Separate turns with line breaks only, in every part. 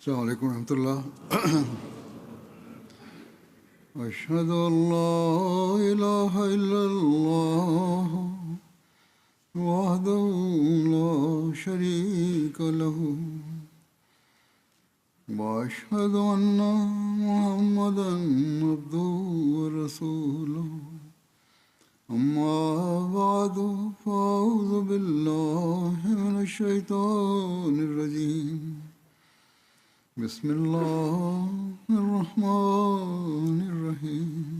السلام علیکم ورحمۃ اللہ. اشہد ان لا الہ الا اللہ وحدہ لا شریک لہ واشہد ان محمدا عبدہ ورسولہ. اما بعد فاعوذ باللہ من الشیطان الرجیم. بسم اللہ الرحمن الرحیم.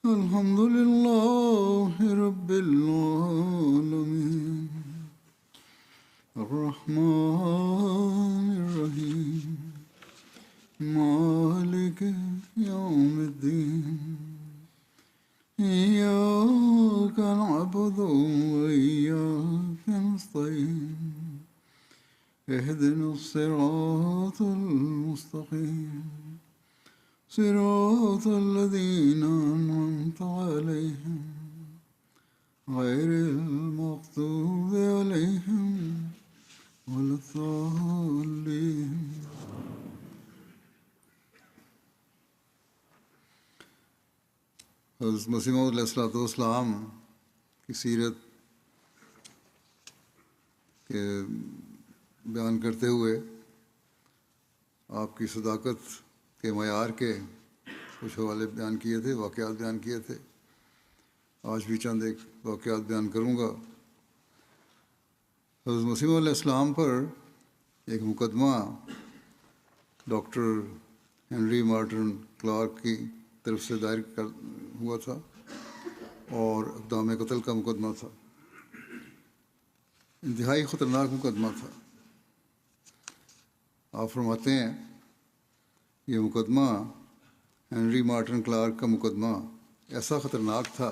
الحمد للہ رب العالمین الرحمن الرحیم مالک یوم الدین. ایاک نعبد وإیاک نستعین. اهدنا الصراط المستقيم صراط الذين أنعمت عليهم غير المغضوب عليهم ولا الضالين. حضرت مسیح موعود علیہ السلام کی سیرت کے بیان کرتے ہوئے آپ کی صداقت کے معیار کے کچھ حوالے بیان کیے تھے، واقعات بیان کیے تھے. آج بھی چند ایک واقعات بیان کروں گا. حضرت مسیح علیہ السلام پر ایک مقدمہ ڈاکٹر ہنری مارٹن کلارک کی طرف سے دائر ہوا تھا اور اقدام قتل کا مقدمہ تھا. انتہائی خطرناک مقدمہ تھا. آپ فرماتے ہیں یہ مقدمہ ہنری مارٹن کلارک کا مقدمہ ایسا خطرناک تھا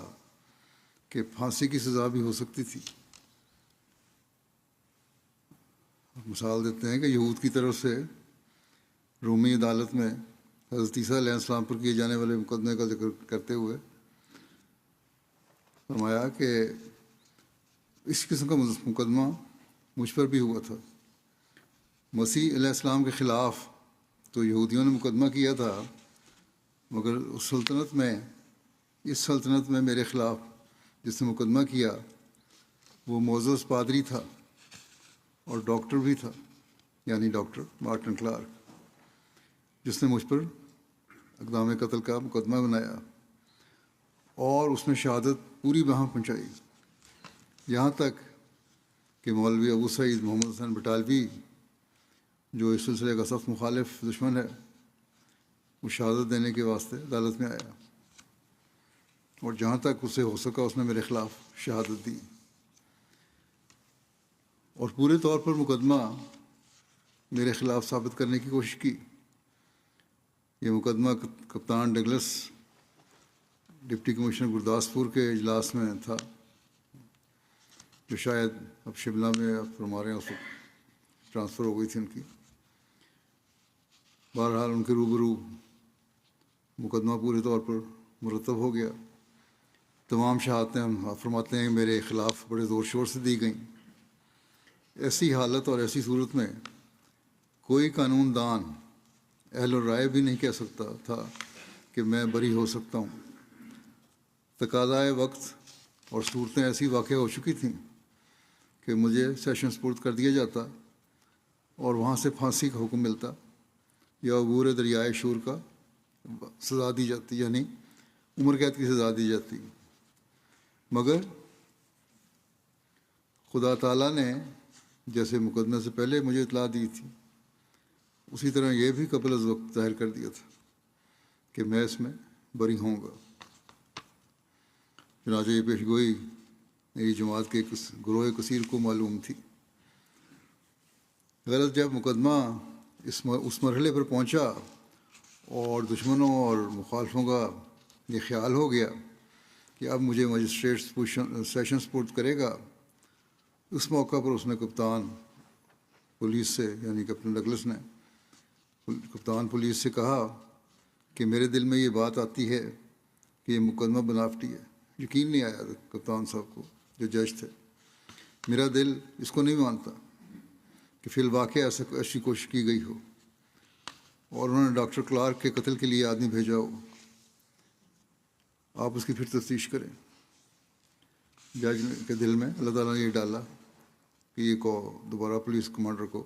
کہ پھانسی کی سزا بھی ہو سکتی تھی. مثال دیتے ہیں کہ یہود کی طرف سے رومی عدالت میں حضرت عیسیٰ علیہ السلام پر کیے جانے والے مقدمے کا ذکر کرتے ہوئے فرمایا کہ اس قسم کا مقدمہ مجھ پر بھی ہوا تھا. مسیح علیہ السلام کے خلاف تو یہودیوں نے مقدمہ کیا تھا، مگر اس سلطنت میں میرے خلاف جس نے مقدمہ کیا وہ معزز پادری تھا اور ڈاکٹر بھی تھا، یعنی ڈاکٹر مارٹن کلارک، جس نے مجھ پر اقدام قتل کا مقدمہ بنایا اور اس نے شہادت پوری وہاں پہنچائی. یہاں تک کہ مولوی ابو سعید محمد حسن بٹالوی جو اس سلسلے کا سخت مخالف دشمن ہے، وہ شہادت دینے کے واسطے عدالت میں آیا اور جہاں تک اسے ہو سکا اس نے میرے خلاف شہادت دی اور پورے طور پر مقدمہ میرے خلاف ثابت کرنے کی کوشش کی. یہ مقدمہ کپتان ڈگلس ڈپٹی کمشنر گرداسپور کے اجلاس میں تھا، جو شاید اب شملہ میں اب فرما رہے ہیں، اس وقت ٹرانسفر ہو گئی تھی ان کی. بہرحال ان کے روبرو مقدمہ پورے طور پر مرتب ہو گیا. تمام شہادتیں آپ فرماتے ہیں میرے خلاف بڑے زور شور سے دی گئیں. ایسی حالت اور ایسی صورت میں کوئی قانون دان اہل الرائے بھی نہیں کہہ سکتا تھا کہ میں بری ہو سکتا ہوں. تقاضائے وقت اور صورتیں ایسی واقع ہو چکی تھیں کہ مجھے سیشن سپرد کر دیا جاتا اور وہاں سے پھانسی کا حکم ملتا یا عبور دریائے شور کا سزا دی جاتی، یعنی عمر قید کی سزا دی جاتی. مگر خدا تعالیٰ نے جیسے مقدمے سے پہلے مجھے اطلاع دی تھی، اسی طرح یہ بھی قبل از وقت ظاہر کر دیا تھا کہ میں اس میں بری ہوں گا. چنانچہ یہ پیشگوئی میری جماعت کے گروہ کثیر کو معلوم تھی. غرض جب مقدمہ اس مرحلے پر پہنچا اور دشمنوں اور مخالفوں کا یہ خیال ہو گیا کہ اب مجھے مجسٹریٹ سیشن سپرد کرے گا، اس موقع پر اس نے کپتان پولیس سے، یعنی کیپٹن ڈگلس نے کپتان پولیس سے کہا کہ میرے دل میں یہ بات آتی ہے کہ یہ مقدمہ بناوٹی ہے. یقین نہیں آیا کپتان صاحب کو جو جج تھے. میرا دل اس کو نہیں مانتا کہ فی الواقع ایسی کوشش کی گئی ہو اور انہوں نے ڈاکٹر کلارک کے قتل کے لیے آدمی بھیجا ہو، آپ اس کی پھر تفتیش کریں۔ جج کے دل میں اللہ تعالیٰ نے یہ ڈالا کہ یہ کو دوبارہ پولیس کمانڈر کو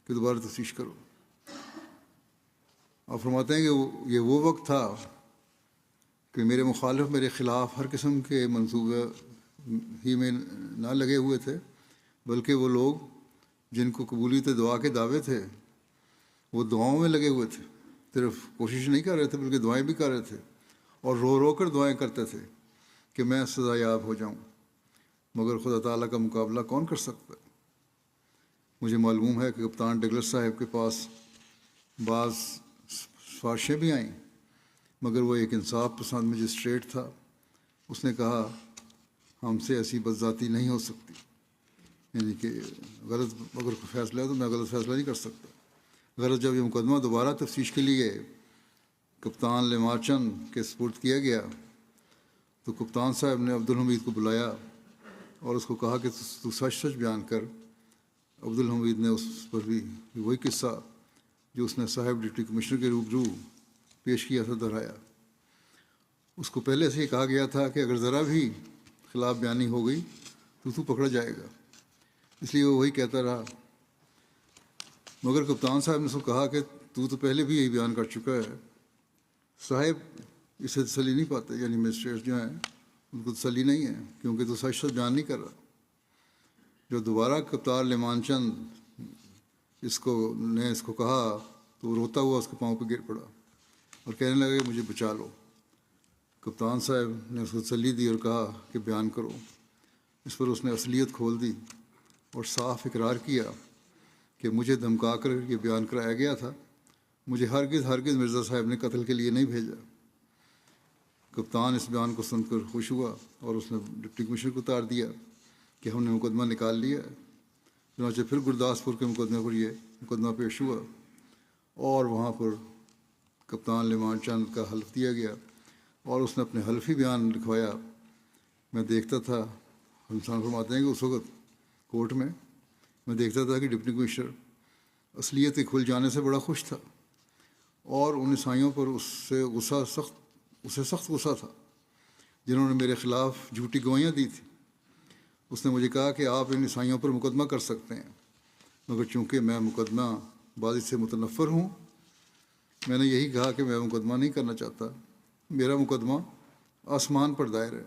کہ دوبارہ تفتیش کرو۔ آپ فرماتے ہیں کہ یہ وہ وقت تھا کہ میرے مخالف میرے خلاف ہر قسم کے منصوبے ہی میں نہ لگے ہوئے تھے، بلکہ وہ لوگ جن کو قبولیت دعا کے دعوے تھے وہ دعاؤں میں لگے ہوئے تھے، صرف کوشش نہیں کر رہے تھے بلکہ دعائیں بھی کر رہے تھے، اور رو رو کر دعائیں کرتے تھے کہ میں سزا یاب ہو جاؤں، مگر خدا تعالیٰ کا مقابلہ کون کر سکتا ہے؟ مجھے معلوم ہے کہ کپتان ڈگلس صاحب کے پاس بعض سفارشیں بھی آئیں، مگر وہ ایک انصاف پسند مجسٹریٹ تھا۔ اس نے کہا ہم سے ایسی بدذاتی نہیں ہو سکتی، یعنی کہ غلط اگر کوئی فیصلہ ہے تو میں غلط فیصلہ نہیں کر سکتا۔ غلط جب یہ مقدمہ دوبارہ تفتیش کے لیے کپتان لیمارچن کے سپرد کیا گیا تو کپتان صاحب نے عبدالحمید کو بلایا اور اس کو کہا کہ تو سچ سچ بیان کر۔ عبدالحمید نے اس پر بھی وہی قصہ جو اس نے صاحب ڈپٹی کمشنر کے روبرو پیش کیا تھا دہرایا۔ اس کو پہلے سے یہ کہا گیا تھا کہ اگر ذرا بھی خلاف بیانی ہو گئی تو پکڑا جائے گا، اس لیے وہ وہی کہتا رہا۔ مگر کپتان صاحب نے اس کو کہا کہ تو پہلے بھی یہی بیان کر چکا ہے۔ صاحب اس سے تسلی نہیں پاتے، یعنی مجسٹریٹ جو ہیں ان کو تسلی نہیں ہے کیونکہ تو سچ سچ بیان نہیں کر رہا۔ جو دوبارہ کپتان لیمانچن اس کو کہا تو وہ روتا ہوا اس کے پاؤں پہ گر پڑا اور کہنے لگا کہ مجھے بچا لو۔ کپتان صاحب نے اس کو تسلی دی اور کہا کہ بیان کرو۔ اس پر اس نے اصلیت کھول دی اور صاف اقرار کیا کہ مجھے دھمکا کر یہ بیان کرایا گیا تھا، مجھے ہرگز مرزا صاحب نے قتل کے لیے نہیں بھیجا۔ کپتان اس بیان کو سن کر خوش ہوا اور اس نے ڈپٹی کمشنر کو اتار دیا کہ ہم نے مقدمہ نکال لیا ہے۔ چنانچہ پھر گرداسپور کے مقدمے پر یہ مقدمہ پیش ہوا اور وہاں پر کپتان لیمانچن کا حلف دیا گیا اور اس نے اپنے حلفی بیان لکھوایا۔ میں دیکھتا تھا، انسان فرماتے ہیں کہ اس وقت کورٹ میں دیکھتا تھا کہ ڈپٹی کمشنر اصلیت کے کھل جانے سے بڑا خوش تھا اور ان عیسائیوں پر اسے سخت غصہ تھا جنہوں نے میرے خلاف جھوٹی گواہیاں دی تھیں۔ اس نے مجھے کہا کہ آپ ان عیسائیوں پر مقدمہ کر سکتے ہیں، مگر چونکہ میں مقدمہ بازی سے متنفر ہوں، میں نے یہی کہا کہ میں مقدمہ نہیں کرنا چاہتا، میرا مقدمہ آسمان پر دائر ہے۔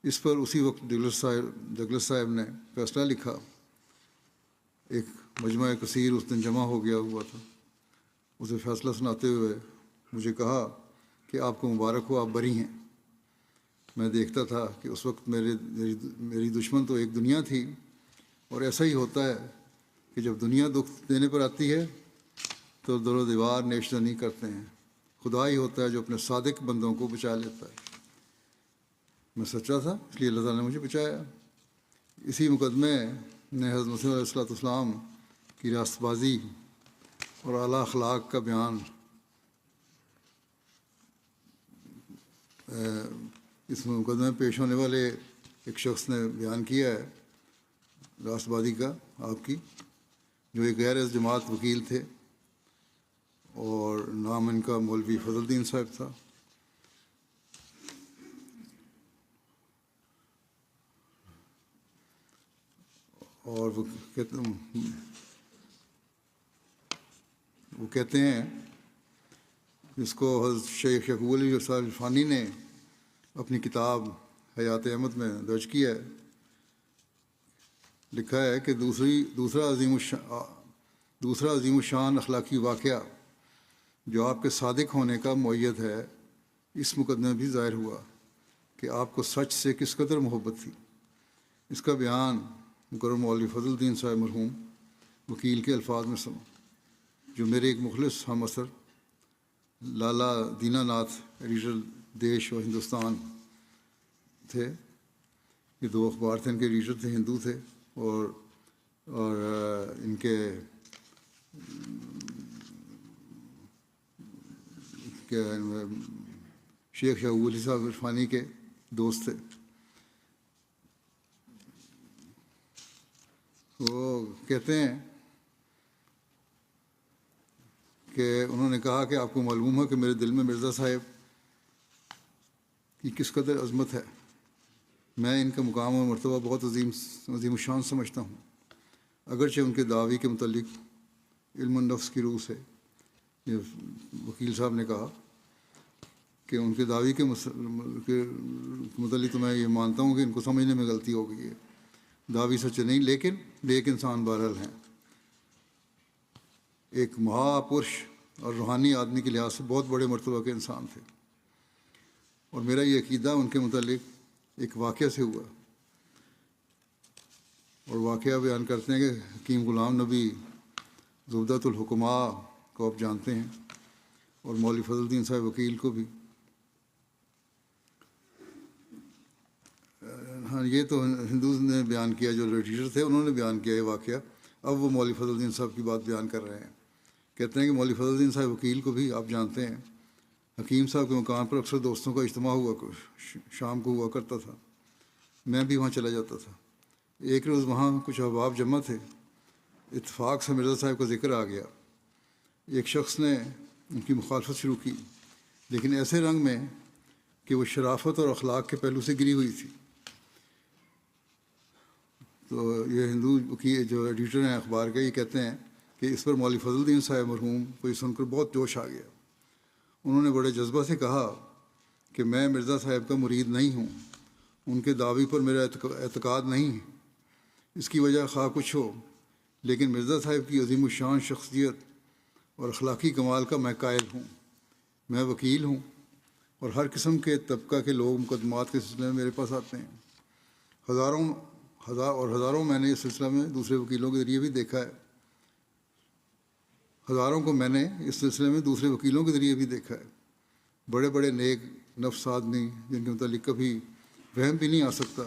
اس پر اسی وقت ڈگلس صاحب نے فیصلہ لکھا۔ ایک مجمع کثیر اس دن جمع ہو گیا ہوا تھا۔ اسے فیصلہ سناتے ہوئے مجھے کہا کہ آپ کو مبارک ہو، آپ بری ہیں۔ میں دیکھتا تھا کہ اس وقت میری دشمن تو ایک دنیا تھی، اور ایسا ہی ہوتا ہے کہ جب دنیا دکھ دینے پر آتی ہے تو در و دیوار نیشدنی کرتے ہیں، خدا ہی ہوتا ہے جو اپنے صادق بندوں کو بچا لیتا ہے۔ میں سچا تھا، اس لیے اللہ تعالیٰ نے مجھے بچایا۔ اسی مقدمے نے حضرت مسیح علیہ السلام کی راست بازی اور اعلیٰ اخلاق کا بیان اس مقدمے میں پیش ہونے والے ایک شخص نے بیان کیا ہے، راست بازی کا آپ کی، جو ایک غیر جماعت وکیل تھے اور نام ان کا مولوی فضل الدین صاحب تھا۔ اور وہ کہتے ہیں جس کو حضرت شیخ یعقوب علی الفانی نے اپنی کتاب حیات احمد میں درج کیا ہے، لکھا ہے کہ دوسرا عظیم الشان اخلاقی واقعہ جو آپ کے صادق ہونے کا مؤید ہے، اس مقدمے میں بھی ظاہر ہوا کہ آپ کو سچ سے کس قدر محبت تھی۔ اس کا بیان مکرم مولوی فضل الدین صاحب مرحوم وکیل کے الفاظ میں سنو، جو میرے ایک مخلص ہم اثر لالا دینا ناتھ ایڈیٹر دیش و ہندوستان تھے۔ یہ دو اخبار تھے، ان کے ایڈیٹر تھے، ہندو تھے، اور ان کے شیخ یعقوب علی صاحب عرفانی کے دوست تھے۔ وہ کہتے ہیں کہ انہوں نے کہا کہ آپ کو معلوم ہے کہ میرے دل میں مرزا صاحب کی کس قدر عظمت ہے. میں ان کا مقام اور مرتبہ بہت عظیم الشان سمجھتا ہوں، اگرچہ ان کے دعوی کے متعلق علم النفس کی روح سے. یہ وکیل صاحب نے کہا کہ ان کے دعوی کے متعلق تو میں یہ مانتا ہوں کہ ان کو سمجھنے میں غلطی ہو گئی ہے. دعوی سچے نہیں، لیکن نیک انسان بہرحال ہیں. ایک مہاپرش اور روحانی آدمی کے لحاظ سے بہت بڑے مرتبہ کے انسان تھے. اور میرا یہ عقیدہ ان کے متعلق ایک واقعہ سے ہوا. اور واقعہ بیان کرتے ہیں کہ حکیم غلام نبی زبدۃ الحکماء کو آپ جانتے ہیں، اور مولوی فضل الدین صاحب وکیل کو بھی. ہاں، یہ تو ہندوز نے بیان کیا، جو لٹریچر تھے انہوں نے بیان کیا یہ واقعہ. اب وہ مولوی فضل الدین صاحب کی بات بیان کر رہے ہیں. کہتے ہیں کہ مولوی فضل الدین صاحب وکیل کو بھی آپ جانتے ہیں. حکیم صاحب کے مکان پر اکثر دوستوں کا اجتماع شام کو ہوا کرتا تھا. میں بھی وہاں چلا جاتا تھا. ایک روز وہاں کچھ احباب جمع تھے. اتفاق سے مرزا صاحب کا ذکر آ گیا. ایک شخص نے ان کی مخالفت شروع کی، لیکن ایسے رنگ میں کہ وہ شرافت اور اخلاق کے پہلو سے گری ہوئی تھی. تو یہ ہندو کی جو ایڈیٹر ہیں اخبار کے، یہ کہتے ہیں کہ اس پر مولوی فضل الدین صاحب مرحوم کو یہ سن کر بہت جوش آ گیا. انہوں نے بڑے جذبہ سے کہا کہ میں مرزا صاحب کا مرید نہیں ہوں، ان کے دعوی پر میرا اعتقاد نہیں ہے. اس کی وجہ خواہ کچھ ہو، لیکن مرزا صاحب کی عظیم الشان شخصیت اور اخلاقی کمال کا میں قائل ہوں. میں وکیل ہوں، اور ہر قسم کے طبقہ کے لوگ مقدمات کے سلسلے میں میرے پاس آتے ہیں. ہزاروں میں نے اس سلسلہ میں دوسرے وکیلوں کے ذریعے بھی دیکھا ہے. ہزاروں کو میں نے اس سلسلے میں دوسرے وکیلوں کے ذریعے بھی دیکھا ہے. بڑے بڑے نیک نفس آدمی جن کے متعلق کبھی وہم بھی نہیں آ سکتا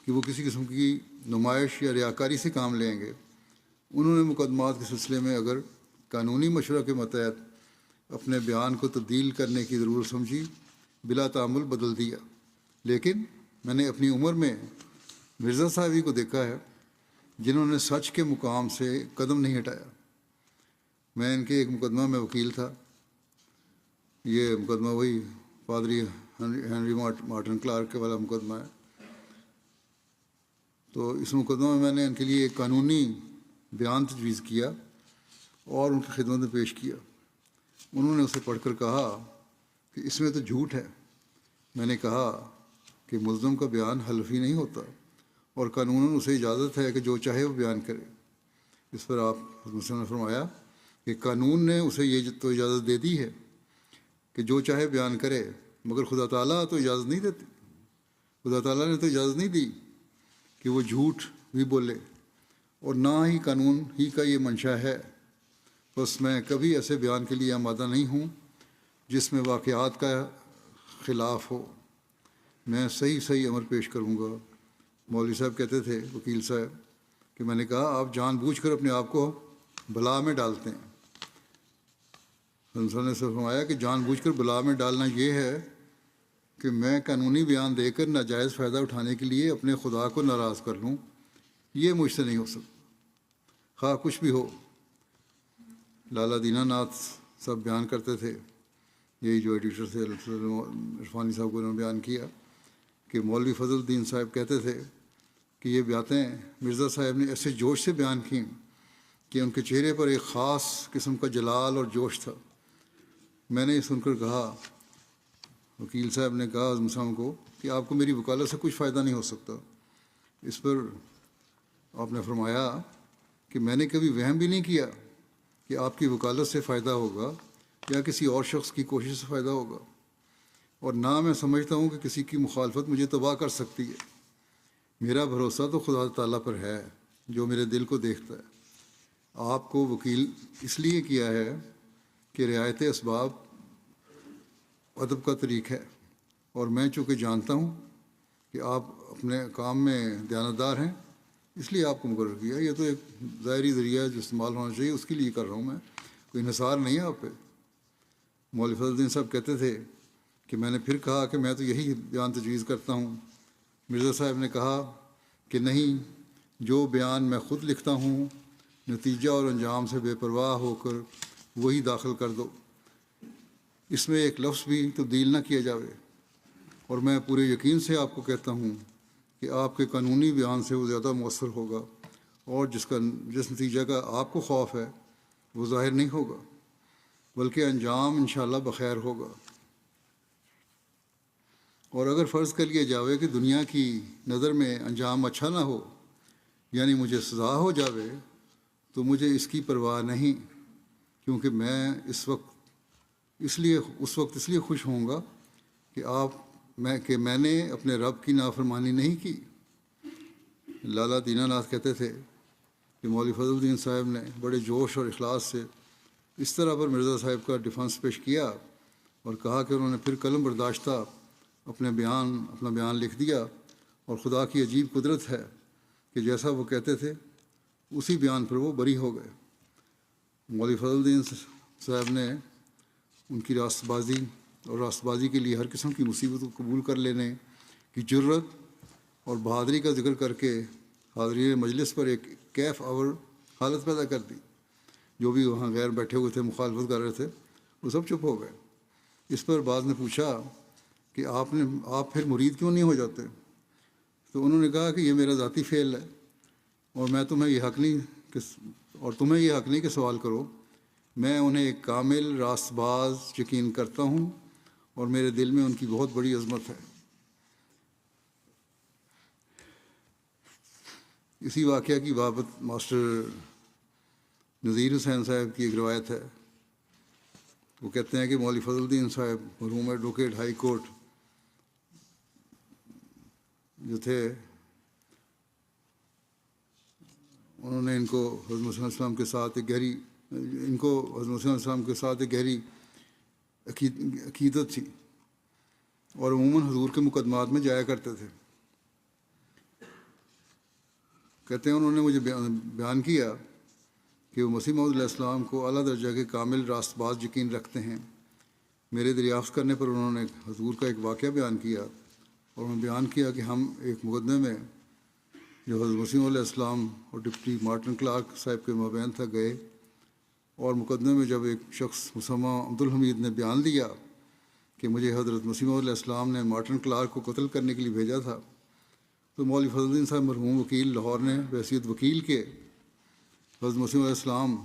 کہ وہ کسی قسم کی نمائش یا ریاکاری سے کام لیں گے، انہوں نے مقدمات کے سلسلے میں اگر قانونی مشورہ کے متحد اپنے بیان کو تبدیل کرنے کی ضرورت سمجھی، بلا تعامل بدل دیا. لیکن میں نے اپنی عمر میں مرزا صاحب ہی کو دیکھا ہے جنہوں نے سچ کے مقام سے قدم نہیں ہٹایا. میں ان کے ایک مقدمہ میں وکیل تھا. یہ مقدمہ وہی پادری ہنری مارٹن کلارک کے والا مقدمہ ہے. تو اس مقدمہ میں نے ان کے لیے ایک قانونی بیان تجویز کیا اور ان کی خدمت میں پیش کیا. انہوں نے اسے پڑھ کر کہا کہ اس میں تو جھوٹ ہے. میں نے کہا کہ ملزم کا بیان حلفی نہیں ہوتا، اور قانوناً اسے اجازت ہے کہ جو چاہے وہ بیان کرے. اس پر آپ نے فرمایا کہ قانون نے اسے یہ تو اجازت دے دی ہے کہ جو چاہے بیان کرے، مگر خدا تعالیٰ تو اجازت نہیں دیتے. خدا تعالیٰ نے تو اجازت نہیں دی کہ وہ جھوٹ بھی بولے، اور نہ ہی قانون ہی کا یہ منشا ہے. بس میں کبھی ایسے بیان کے لیے آمادہ نہیں ہوں جس میں واقعات کا خلاف ہو. میں صحیح امر پیش کروں گا. مولوی صاحب کہتے تھے، وکیل صاحب، کہ میں نے کہا آپ جان بوجھ کر اپنے آپ کو بلا میں ڈالتے ہیں. نے فرمایا کہ جان بوجھ کر بلا میں ڈالنا یہ ہے کہ میں قانونی بیان دے کر ناجائز فائدہ اٹھانے کے لیے اپنے خدا کو ناراض کر لوں. یہ مجھ سے نہیں ہو سکتا، خواہ کچھ بھی ہو. لالا دینا ناتھ صاحب بیان کرتے تھے، یہی جو ایڈیٹر تھے عرفانی صاحب کو انہوں نے بیان کیا، کہ مولوی فضل الدین صاحب کہتے تھے کہ یہ باتیں مرزا صاحب نے ایسے جوش سے بیان کیں کہ ان کے چہرے پر ایک خاص قسم کا جلال اور جوش تھا. میں نے یہ سن کر کہا، وکیل صاحب نے کہا اعظم صاحب کو، کہ آپ کو میری وکالت سے کچھ فائدہ نہیں ہو سکتا. اس پر آپ نے فرمایا کہ میں نے کبھی وہم بھی نہیں کیا کہ آپ کی وکالت سے فائدہ ہوگا یا کسی اور شخص کی کوشش سے فائدہ ہوگا، اور نہ میں سمجھتا ہوں کہ کسی کی مخالفت مجھے تباہ کر سکتی ہے. میرا بھروسہ تو خدا تعالیٰ پر ہے جو میرے دل کو دیکھتا ہے. آپ کو وکیل اس لیے کیا ہے کہ رعایت اسباب ادب کا طریق ہے، اور میں چونکہ جانتا ہوں کہ آپ اپنے کام میں دیانتدار ہیں، اس لیے آپ کو مقرر کیا. یہ تو ایک ظاہری ذریعہ جو استعمال ہونا چاہیے اس کے لیے کر رہا ہوں میں، کوئی انحصار نہیں ہے آپ پہ. مولوی فضل الدین صاحب کہتے تھے کہ میں نے پھر کہا کہ میں تو یہی بیان تجویز کرتا ہوں. مرزا صاحب نے کہا کہ نہیں، جو بیان میں خود لکھتا ہوں نتیجہ اور انجام سے بے پرواہ ہو کر وہی داخل کر دو، اس میں ایک لفظ بھی تبدیل نہ کیا جاوے، اور میں پورے یقین سے آپ کو کہتا ہوں کہ آپ کے قانونی بیان سے وہ زیادہ مؤثر ہوگا، اور جس نتیجہ کا آپ کو خوف ہے وہ ظاہر نہیں ہوگا، بلکہ انجام انشاءاللہ بخیر ہوگا۔ اور اگر فرض کر لیا جاوے کہ دنیا کی نظر میں انجام اچھا نہ ہو، یعنی مجھے سزا ہو جاوے، تو مجھے اس کی پرواہ نہیں، کیونکہ میں اس وقت اس لیے خوش ہوں گا کہ میں نے اپنے رب کی نافرمانی نہیں کی۔ لالا دینہ ناتھ کہتے تھے کہ مولوی فضل الدین صاحب نے بڑے جوش اور اخلاص سے اس طرح پر مرزا صاحب کا ڈیفنس پیش کیا اور کہا کہ انہوں نے پھر قلم برداشتہ اپنا بیان لکھ دیا، اور خدا کی عجیب قدرت ہے کہ جیسا وہ کہتے تھے اسی بیان پر وہ بری ہو گئے۔ مولوی فضل الدین صاحب نے ان کی راست بازی کے لیے ہر قسم کی مصیبت کو قبول کر لینے کی جرت اور بہادری کا ذکر کر کے حاضرین مجلس پر ایک کیف آور حالت پیدا کر دی۔ جو بھی وہاں غیر بیٹھے ہوئے تھے، مخالفت کر رہے تھے، وہ سب چپ ہو گئے۔ اس پر بعض نے پوچھا کہ آپ پھر مرید کیوں نہیں ہو جاتے؟ تو انہوں نے کہا کہ یہ میرا ذاتی فعل ہے، اور تمہیں یہ حق نہیں کہ سوال کرو۔ میں انہیں ایک کامل راست باز یقین کرتا ہوں، اور میرے دل میں ان کی بہت بڑی عظمت ہے۔ اسی واقعہ کی بابت ماسٹر نذیر حسین صاحب کی ایک روایت ہے۔ وہ کہتے ہیں کہ مولوی فضل الدین صاحب مرحوم ایڈوکیٹ ہائی کورٹ جو تھے، انہوں نے ان کو حضرت مسیح علیہ السلام کے ساتھ ایک گہری عقیدت تھی، اور عموماً حضور کے مقدمات میں جایا کرتے تھے۔ کہتے ہیں انہوں نے مجھے بیان کیا کہ وہ مسیح موعود علیہ السلام کو اعلیٰ درجہ کے کامل راست باز یقین رکھتے ہیں۔ میرے دریافت کرنے پر انہوں نے حضور کا ایک واقعہ بیان کیا، اور انہوں نے بیان کیا کہ ہم ایک مقدمے میں جو حضرت مسیح علیہ السلام اور ڈپٹی مارٹن کلارک صاحب کے مابین تھا گئے، اور مقدمے میں جب ایک شخص مسمہ عبدالحمید نے بیان دیا کہ مجھے حضرت مسیح علیہ السلام نے مارٹن کلارک کو قتل کرنے کے لیے بھیجا تھا، تو مولوی فضل الدین صاحب مرحوم وکیل لاہور نے بحیثیت وکیل کے حضرت مسیح علیہ السلام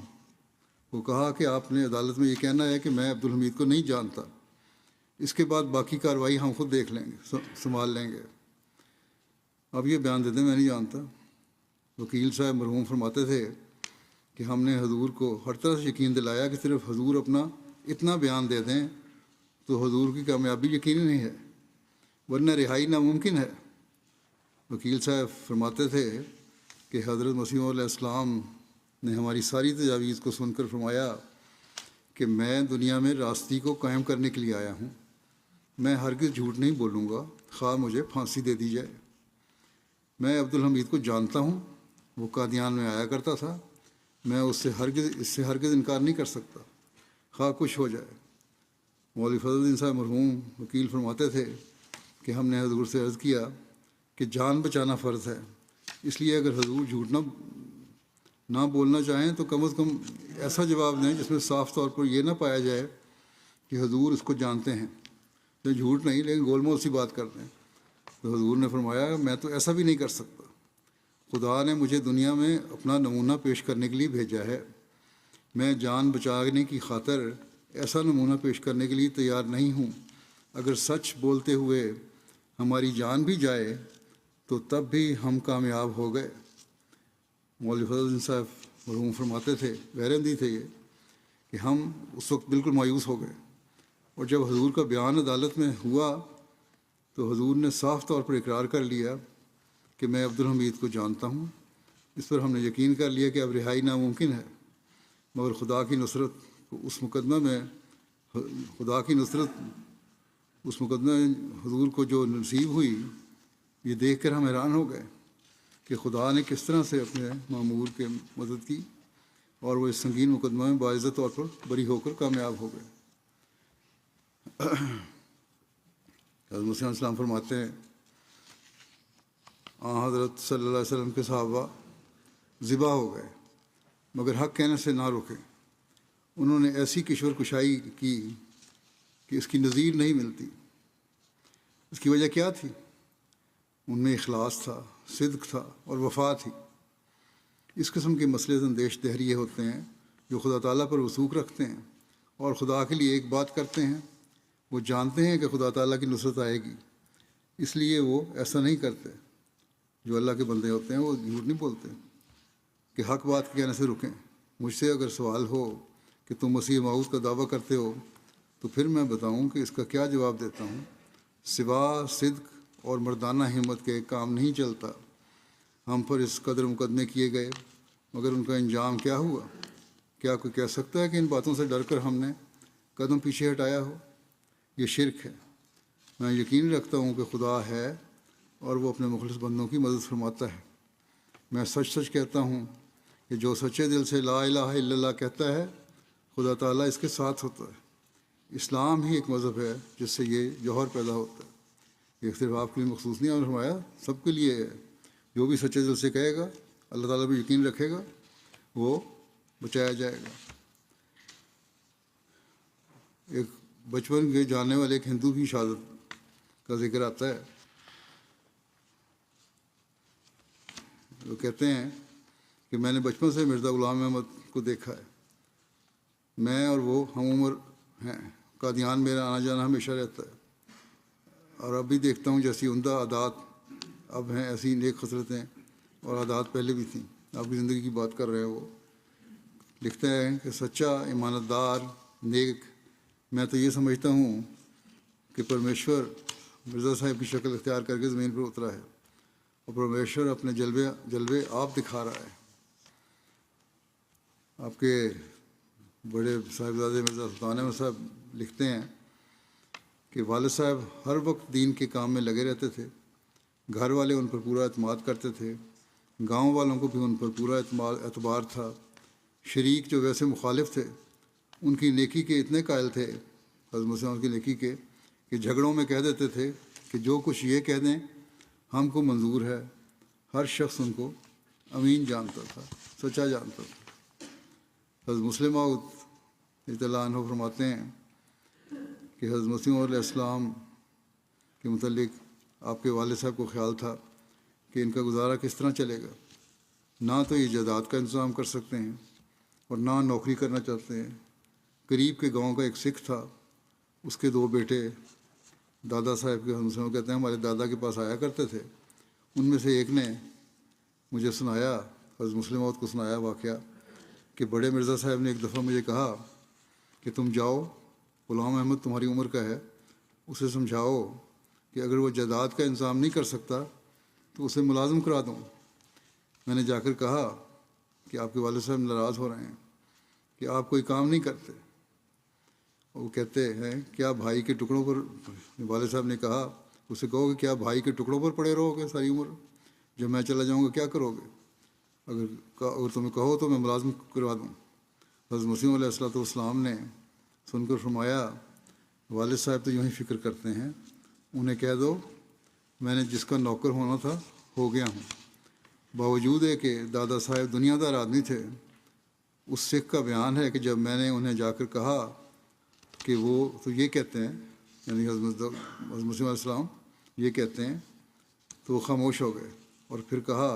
کو کہا کہ آپ نے عدالت میں یہ کہنا ہے کہ میں عبدالحمید کو نہیں جانتا، اس کے بعد باقی کارروائی ہم خود دیکھ لیں گے، سنبھال لیں گے، اب یہ بیان دے دیں میں نہیں جانتا۔ وکیل صاحب مرحوم فرماتے تھے کہ ہم نے حضور کو ہر طرح سے یقین دلایا کہ صرف حضور اپنا اتنا بیان دے دیں تو حضور کی کامیابی یقینی نہیں ہے، ورنہ رہائی ناممکن ہے۔ وکیل صاحب فرماتے تھے کہ حضرت مسیح علیہ السلام نے ہماری ساری تجاویز کو سن کر فرمایا کہ میں دنیا میں راستی کو قائم کرنے کے لیے آیا ہوں، میں ہرگز جھوٹ نہیں بولوں گا، خواہ مجھے پھانسی دے دی جائے۔ میں عبدالحمید کو جانتا ہوں، وہ قادیان میں آیا کرتا تھا، میں اس سے ہرگز انکار نہیں کر سکتا، خواہ کچھ ہو جائے۔ مولوی فضل الدین صاحب مرحوم وکیل فرماتے تھے کہ ہم نے حضور سے عرض کیا کہ جان بچانا فرض ہے، اس لیے اگر حضور جھوٹ نہ بولنا چاہیں تو کم از کم ایسا جواب دیں جس میں صاف طور پر یہ نہ پایا جائے کہ حضور اس کو جانتے ہیں، تو جھوٹ نہیں لیکن گول مول سی بات کرتے ہیں۔ تو حضور نے فرمایا میں تو ایسا بھی نہیں کر سکتا، خدا نے مجھے دنیا میں اپنا نمونہ پیش کرنے کے لیے بھیجا ہے، میں جان بچانے کی خاطر ایسا نمونہ پیش کرنے کے لیے تیار نہیں ہوں۔ اگر سچ بولتے ہوئے ہماری جان بھی جائے تو تب بھی ہم کامیاب ہو گئے۔ مولوی فضل الدین صاحب مرحوم فرماتے تھے، غیر عمدی تھے یہ، کہ ہم اس وقت بالکل مایوس ہو گئے، اور جب حضور کا بیان عدالت میں ہوا تو حضور نے صاف طور پر اقرار کر لیا کہ میں عبدالحمید کو جانتا ہوں۔ اس پر ہم نے یقین کر لیا کہ اب رہائی ناممکن ہے، مگر خدا کی نصرت اس مقدمہ میں حضور کو جو نصیب ہوئی، یہ دیکھ کر ہم حیران ہو گئے کہ خدا نے کس طرح سے اپنے مامور کی مدد کی، اور وہ اس سنگین مقدمہ میں باعزت طور پر بری ہو کر کامیاب ہو گئے۔ حضرت مسیح علیہ السلام فرماتے ہیں حضرت صلی اللہ علیہ وسلم کے صحابہ ذبح ہو گئے، مگر حق کہنے سے نہ روکے۔ انہوں نے ایسی کشور کشائی کی کہ اس کی نظیر نہیں ملتی۔ اس کی وجہ کیا تھی؟ ان میں اخلاص تھا، صدق تھا اور وفا تھی۔ اس قسم کے مسئلے اندیش دہریے ہوتے ہیں جو خدا تعالیٰ پر وثوق رکھتے ہیں اور خدا کے لیے ایک بات کرتے ہیں۔ وہ جانتے ہیں کہ خدا تعالیٰ کی نصرت آئے گی، اس لیے وہ ایسا نہیں کرتے۔ جو اللہ کے بندے ہوتے ہیں وہ جھوٹ نہیں بولتے کہ حق بات کہنے سے رکیں۔ مجھ سے اگر سوال ہو کہ تم مسیح موعود کا دعویٰ کرتے ہو تو پھر میں بتاؤں کہ اس کا کیا جواب دیتا ہوں۔ سوا صدق اور مردانہ ہمت کے کام نہیں چلتا۔ ہم پر اس قدر مقدمے کیے گئے مگر ان کا انجام کیا ہوا؟ کیا کوئی کہہ سکتا ہے کہ ان باتوں سے ڈر کر ہم نے قدم پیچھے ہٹایا ہو؟ یہ شرک ہے۔ میں یقین رکھتا ہوں کہ خدا ہے اور وہ اپنے مخلص بندوں کی مدد فرماتا ہے۔ میں سچ سچ کہتا ہوں کہ جو سچے دل سے لا الہ الا اللہ کہتا ہے خدا تعالیٰ اس کے ساتھ ہوتا ہے۔ اسلام ہی ایک مذہب ہے جس سے یہ جوہر پیدا ہوتا ہے۔ یہ صرف آپ کے لیے مخصوص نہیں فرمایا، سب کے لیے ہے۔ جو بھی سچے دل سے کہے گا، اللہ تعالیٰ پہ یقین رکھے گا، وہ بچایا جائے گا۔ ایک بچپن کے جاننے والے ایک ہندو کی شہادت کا ذکر آتا ہے۔ وہ کہتے ہیں کہ میں نے بچپن سے مرزا غلام احمد کو دیکھا ہے۔ میں اور وہ ہم عمر ہیں۔ قادیان میرا آنا جانا ہمیشہ رہتا ہے، اور اب بھی دیکھتا ہوں جیسی عمدہ عادات اب ہیں ایسی نیک خصلتیں اور عادات پہلے بھی تھیں۔ آپ کی زندگی کی بات کر رہے ہیں۔ وہ لکھتے ہیں کہ سچا، ایمانت دار، نیک، میں تو یہ سمجھتا ہوں کہ پرمیشور مرزا صاحب کی شکل اختیار کر کے زمین پر اترا ہے، اور پرمیشور اپنے جلوے آپ دکھا رہا ہے۔ آپ کے بڑے صاحبزادے مرزا سلطان احمد صاحب لکھتے ہیں کہ والد صاحب ہر وقت دین کے کام میں لگے رہتے تھے۔ گھر والے ان پر پورا اعتماد کرتے تھے، گاؤں والوں کو بھی ان پر پورا اعتبار تھا۔ شریک جو ویسے مخالف تھے ان کی نیکی کے اتنے قائل تھے، حضرت مسلم کی نیکی کے، کہ جھگڑوں میں کہہ دیتے تھے کہ جو کچھ یہ کہہ دیں ہم کو منظور ہے۔ ہر شخص ان کو امین جانتا تھا، سچا جانتا تھا۔ حضرت مسلم موعود رضی اللہ عنہ فرماتے ہیں کہ حضرت مسیح علیہ السلام کے متعلق آپ کے والد صاحب کو خیال تھا کہ ان کا گزارا کس طرح چلے گا۔ نہ تو یہ جائیداد کا انتظام کر سکتے ہیں اور نہ نوکری کرنا چاہتے ہیں۔ قریب کے گاؤں کا ایک سکھ تھا، اس کے 2 بیٹے دادا صاحب کے، ہم کہتے ہیں ہمارے دادا کے پاس آیا کرتے تھے۔ ان میں سے ایک نے مجھے سنایا، حضرت مسلم موعود کو سنایا واقعہ کہ بڑے مرزا صاحب نے ایک دفعہ مجھے کہا کہ تم جاؤ، غلام احمد تمہاری عمر کا ہے، اسے سمجھاؤ کہ اگر وہ جائیداد کا انتظام نہیں کر سکتا تو اسے ملازم کرا دوں۔ میں نے جا کر کہا کہ آپ کے والد صاحب ناراض ہو رہے ہیں کہ آپ کوئی کام نہیں کرتے۔ وہ کہتے ہیں کیا بھائی کے ٹکڑوں پر، والد صاحب نے کہا اسے کہو کہ کیا بھائی کے ٹکڑوں پر پڑے رہو گے ساری عمر؟ جب میں چلا جاؤں گا کیا کرو گے؟ اگر تمہیں کہو تو میں ملازم کروا دوں۔ حضرت مسیح علیہ السلام نے سن کر فرمایا والد صاحب تو یوں ہی فکر کرتے ہیں، انہیں کہہ دو میں نے جس کا نوکر ہونا تھا ہو گیا ہوں۔ باوجود ہے کہ دادا صاحب دنیا دار آدمی تھے، اس سکھ کا بیان ہے کہ جب میں نے انہیں جا کر کہا کہ وہ تو یہ کہتے ہیں، یعنی حضرت مسیح علیہ السلام یہ کہتے ہیں، تو وہ خاموش ہو گئے اور پھر کہا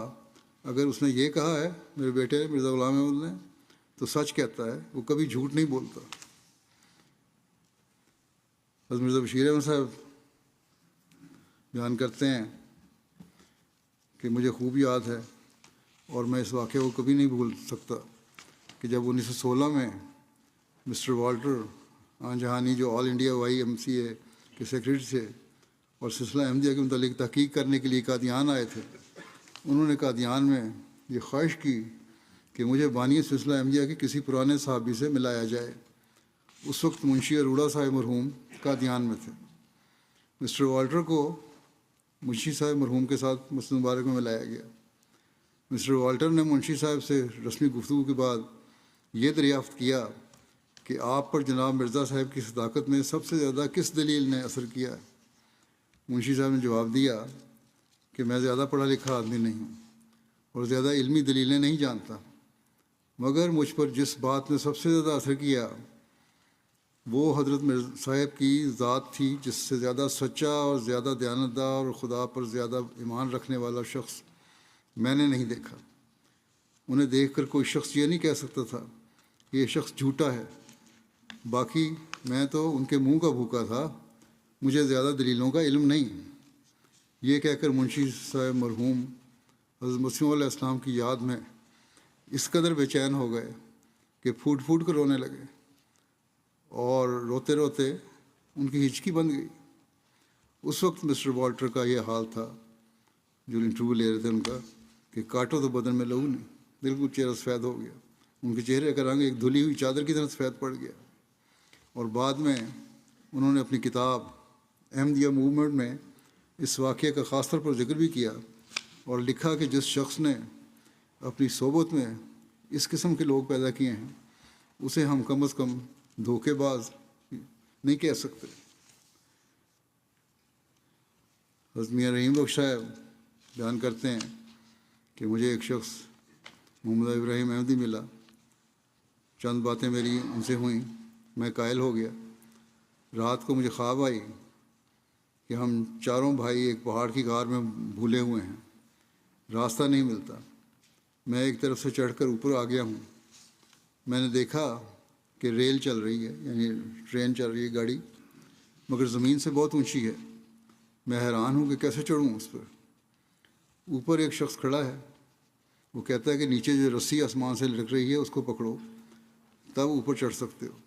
اگر اس نے یہ کہا ہے میرے بیٹے مرزا غلام احمد نے تو سچ کہتا ہے، وہ کبھی جھوٹ نہیں بولتا۔ حضرت مرزا بشیر احمد صاحب بیان کرتے ہیں کہ مجھے خوب یاد ہے اور میں اس واقعے کو کبھی نہیں بھول سکتا کہ جب 1916 میں مسٹر والٹر آن جہانی جو آل انڈیا YMCA کے سیکریٹری تھے اور سلسلہ احمدیہ کے متعلق تحقیق کرنے کے لیے قادیان آئے تھے، انہوں نے قادیان میں یہ خواہش کی کہ مجھے بانی سلسلہ احمدیہ کے کسی پرانے صحابی سے ملایا جائے۔ اس وقت منشی اروڑا صاحب مرحوم قادیان میں تھے۔ مسٹر والٹر کو منشی صاحب مرحوم کے ساتھ مسجد مبارک میں ملایا گیا۔ مسٹر والٹر نے منشی صاحب سے رسمی گفتگو کے بعد یہ دریافت کیا کہ آپ پر جناب مرزا صاحب کی صداقت میں سب سے زیادہ کس دلیل نے اثر کیا ہے؟ منشی صاحب نے جواب دیا کہ میں زیادہ پڑھا لکھا آدمی نہیں ہوں اور زیادہ علمی دلیلیں نہیں جانتا، مگر مجھ پر جس بات نے سب سے زیادہ اثر کیا وہ حضرت مرزا صاحب کی ذات تھی، جس سے زیادہ سچا اور زیادہ دیانتدار اور خدا پر زیادہ ایمان رکھنے والا شخص میں نے نہیں دیکھا۔ انہیں دیکھ کر کوئی شخص یہ نہیں کہہ سکتا تھا کہ یہ شخص جھوٹا ہے۔ باقی میں تو ان کے منہ کا بھوکا تھا، مجھے زیادہ دلیلوں کا علم نہیں۔ یہ کہہ کر منشی صاحب مرحوم حضرت مسیح علیہ السلام کی یاد میں اس قدر بے چین ہو گئے کہ پھوٹ پھوٹ کر رونے لگے، اور روتے روتے ان کی ہچکی بند گئی۔ اس وقت مسٹر والٹر کا یہ حال تھا، جو انٹرویو لے رہے تھے ان کا، کہ کاٹو تو بدن میں لہو نہیں، بالکل چہرہ سفید ہو گیا۔ ان کے چہرے کا رنگ ایک دھلی ہوئی چادر کی طرح سفید پڑ گیا۔ اور بعد میں انہوں نے اپنی کتاب احمدیہ موومنٹ میں اس واقعے کا خاص طور پر ذکر بھی کیا اور لکھا کہ جس شخص نے اپنی صحبت میں اس قسم کے لوگ پیدا کیے ہیں اسے ہم کم از کم دھوکے باز نہیں کہہ سکتے۔ حضرت میاں رحیم بخش صاحب بیان کرتے ہیں کہ مجھے ایک شخص محمد ابراہیم احمدی ملا، چند باتیں میری ان سے ہوئیں، میں قائل ہو گیا۔ رات کو مجھے خواب آئی کہ ہم چاروں بھائی ایک پہاڑ کی غار میں بھولے ہوئے ہیں، راستہ نہیں ملتا۔ میں ایک طرف سے چڑھ کر اوپر آ گیا ہوں۔ میں نے دیکھا کہ ریل چل رہی ہے، یعنی ٹرین چل رہی ہے، گاڑی، مگر زمین سے بہت اونچی ہے۔ میں حیران ہوں کہ کیسے چڑھوں اس پر۔ اوپر ایک شخص کھڑا ہے، وہ کہتا ہے کہ نیچے جو رسی آسمان سے لٹک رہی ہے اس کو پکڑو، تب اوپر چڑھ سکتے ہو۔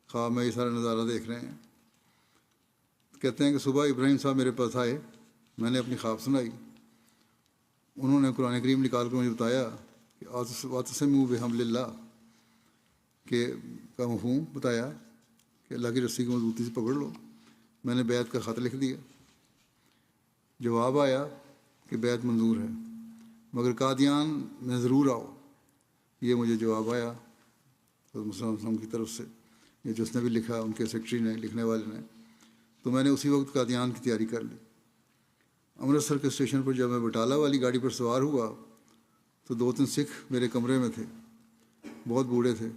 خواب میں یہ سارا نظارہ دیکھ رہے ہیں۔ کہتے ہیں کہ صبح ابراہیم صاحب میرے پاس آئے، میں نے اپنی خواب سنائی۔ انہوں نے قرآن کریم نکال کر مجھے بتایا کہ واعتصموا بحبل اللہ کا مفہوم بتایا کہ اللہ کی رسی کو مضبوطی سے پکڑ لو۔ میں نے بیعت کا خط لکھ دیا۔ جواب آیا کہ بیعت منظور ہے، مگر قادیان میں ضرور آؤ۔ یہ مجھے جواب آیا حضرت مسیح علیہ السلام کی طرف سے، یہ جس نے بھی لکھا، ان کے سیکرٹری نے، لکھنے والے نے۔ تو میں نے اسی وقت قادیان کی تیاری کر لی۔ امرتسر کے اسٹیشن پر جب میں بٹالہ والی گاڑی پر سوار ہوا تو 2-3 سکھ میرے کمرے میں تھے، بہت بوڑھے تھے۔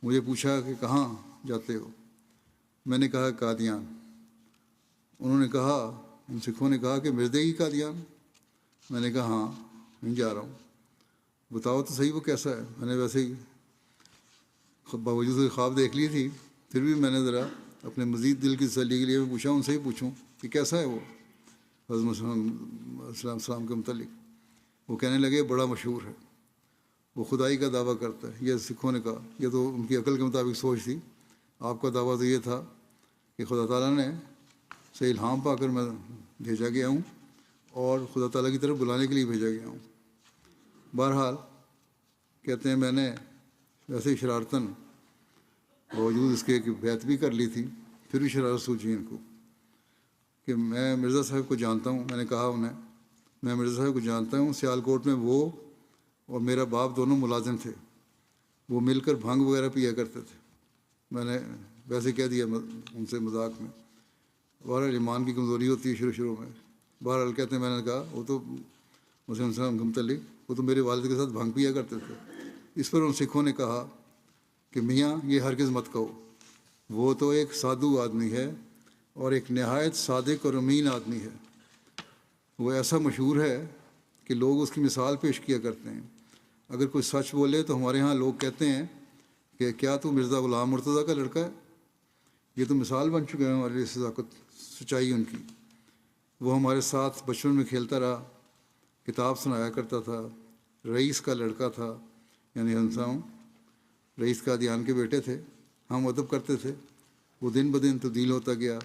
مجھے پوچھا کہ کہاں جاتے ہو؟ میں نے کہا قادیان۔ انہوں نے کہا، ان سکھوں نے کہا کہ مرزے کی قادیان؟ میں نے کہا ہاں، نہیں جا رہا ہوں۔ بتاؤ تو صحیح وہ کیسا ہے؟ میں نے ویسے ہی باوجود خواب دیکھ لی تھی، پھر بھی میں نے ذرا اپنے مزید دل کی تسلی کے لیے میں پوچھا، ان سے ہی پوچھوں کہ کیسا ہے وہ حضرت مسیح السلام کے متعلق۔ وہ کہنے لگے بڑا مشہور ہے، وہ خدائی کا دعویٰ کرتا ہے۔ یہ سکھوں نے کہا، یہ تو ان کی عقل کے مطابق سوچ تھی، آپ کا دعویٰ تو یہ تھا کہ خدا تعالیٰ نے سے الہام پا کر میں بھیجا گیا ہوں اور خدا تعالیٰ کی طرف بلانے کے لیے بھیجا گیا ہوں۔ بہرحال کہتے ہیں میں نے ویسے ہی شرارتاً باوجود اس کے کہ بیعت بھی کر لی تھی، پھر بھی شرارت سوچی ان کو کہ میں مرزا صاحب کو جانتا ہوں۔ میں نے کہا انہیں، میں مرزا صاحب کو جانتا ہوں، سیالکوٹ میں وہ اور میرا باپ دونوں ملازم تھے، وہ مل کر بھنگ وغیرہ پیا کرتے تھے۔ میں نے ویسے کہہ دیا ان سے مذاق میں۔ بہرحال ایمان کی کمزوری ہوتی ہے شروع میں۔ بہرحال کہتے ہیں میں نے کہا وہ تو مسلم السلام کے متعلق، وہ تو میرے والد کے ساتھ بھنگ پیا کرتے تھے۔ اس پر ان سکھوں نے کہا کہ میاں یہ ہرگز مت کہو، وہ تو ایک سادھو آدمی ہے اور ایک نہایت صادق اور امین آدمی ہے۔ وہ ایسا مشہور ہے کہ لوگ اس کی مثال پیش کیا کرتے ہیں۔ اگر کوئی سچ بولے تو ہمارے ہاں لوگ کہتے ہیں کہ کیا تو مرزا غلام مرتضیٰ کا لڑکا ہے؟ یہ تو مثال بن چکے ہیں ہمارے لیے صداقت، سچائی ان کی۔ وہ ہمارے ساتھ بچپن میں کھیلتا رہا، کتاب سنایا کرتا تھا، رئیس کا لڑکا تھا، یعنی ہم رئیس قادیان کے بیٹے تھے، ہم ادب کرتے تھے۔ وہ دن بدن تبدیل ہوتا گیا،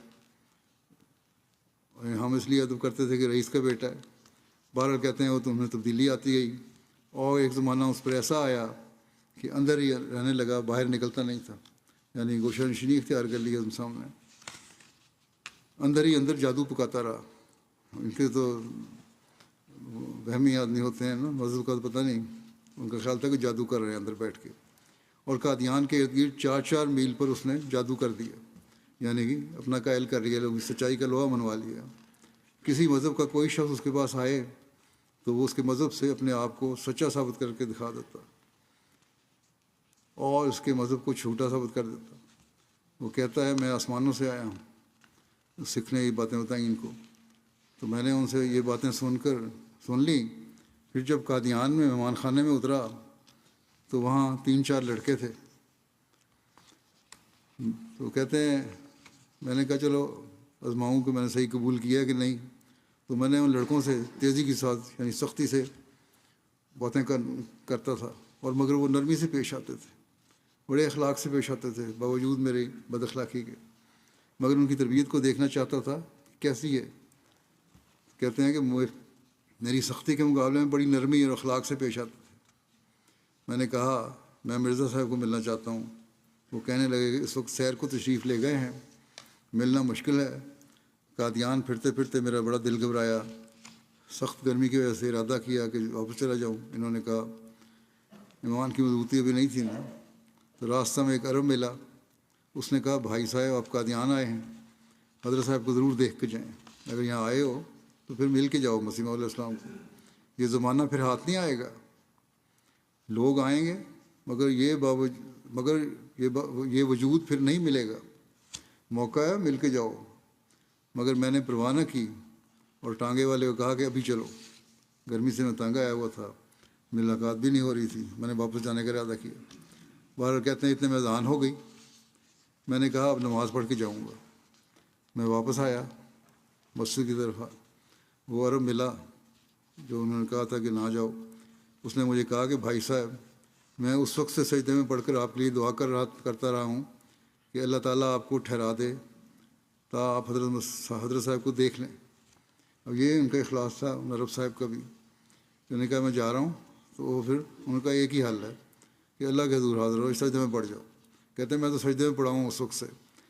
ہم اس لیے ادب کرتے تھے کہ رئیس کا بیٹا ہے۔ بہرحال کہتے ہیں وہ تمہیں تبدیلی آتی گئی، اور ایک زمانہ اس پر ایسا آیا کہ اندر ہی رہنے لگا، باہر نکلتا نہیں تھا، یعنی گوشہ نشینی اختیار کر لی ہم سامنے، اندر ہی اندر جادو پکاتا رہا۔ ان کے تو وہمی آدمی ہوتے ہیں نا، مذہب کا تو پتہ نہیں، ان کا خیال تھا کہ جادو کر رہے ہیں اندر بیٹھ کے۔ اور قادیان کے ارد گرد 4 میل پر اس نے جادو کر دیا، یعنی کہ اپنا قائل کر لیا، لوگ سچائی کا لوہا منوا لیا۔ کسی مذہب کا کوئی شخص اس کے پاس آئے تو وہ اس کے مذہب سے اپنے آپ کو سچا ثابت کر کے دکھا دیتا۔ اور اس کے مذہب کو چھوٹا ثابت کر دیتا. وہ کہتا ہے میں آسمانوں سے آیا ہوں سیکھنے، یہ باتیں بتائیں ان کو. تو میں نے ان سے یہ باتیں سن لیں. پھر جب قادیان میں مہمان خانے میں اترا تو وہاں 3-4 لڑکے تھے. تو کہتے ہیں میں نے کہا چلو آزماؤں کہ میں نے صحیح قبول کیا کہ نہیں. تو میں نے ان لڑکوں سے تیزی کے ساتھ یعنی سختی سے باتیں کرتا تھا، اور مگر وہ نرمی سے پیش آتے تھے، بڑے اخلاق سے پیش آتے تھے باوجود میری بد اخلاقی کے. مگر ان کی تربیت کو دیکھنا چاہتا تھا کیسی ہے. کہتے ہیں کہ میری سختی کے مقابلے میں بڑی نرمی اور اخلاق سے پیش آتے تھے. میں نے کہا میں مرزا صاحب کو ملنا چاہتا ہوں. وہ کہنے لگے کہ اس وقت سیر کو تشریف لے گئے ہیں، ملنا مشکل ہے. قادیان پھرتے پھرتے میرا بڑا دل گھبرایا. سخت گرمی کی وجہ سے ارادہ کیا کہ واپس چلا جاؤں. انہوں نے کہا ایمان کی مضبوطی ابھی نہیں تھی نا. تو راستہ میں ایک عرب ملا. اس نے کہا بھائی صاحب آپ قادیان آئے ہیں، حضرت صاحب کو ضرور دیکھ کے جائیں. اگر یہاں آئے ہو تو پھر مل کے جاؤ مسیح علیہ السلام کو. یہ زمانہ پھر ہاتھ نہیں آئے گا. لوگ آئیں گے مگر یہ وجود پھر نہیں ملے گا. موقع ہے مل کے جاؤ. مگر میں نے پرواہ نہ کی اور ٹانگے والے کو کہا کہ ابھی چلو. گرمی سے میں تنگ آیا ہوا تھا، ملاقات بھی نہیں ہو رہی تھی. میں نے واپس جانے کا ارادہ کیا. بہرحال کہتے ہیں اتنے میں اذان ہو گئی. میں نے کہا اب نماز پڑھ کے جاؤں گا. میں واپس آیا مسجد کی طرف. وہ عرب ملا جو انہوں نے کہا تھا کہ نہ جاؤ. اس نے مجھے کہا کہ بھائی صاحب میں اس وقت سے سجدے میں پڑھ کر آپ کے لیے دعا کرتا رہا ہوں کہ اللہ تعالیٰ آپ کو ٹھہرا دے تا آپ حضرت صاحب کو دیکھ لیں. اب یہ ان کا اخلاص تھا عرب صاحب کا بھی. انہوں نے کہا میں جا رہا ہوں. تو وہ پھر ان کا ایک ہی حل ہے کہ اللہ کے حضور حاضر ہو، سجدے میں پڑھ جاؤ. کہتے ہیں میں تو سجدے میں پڑھا ہوں اس وقت سے،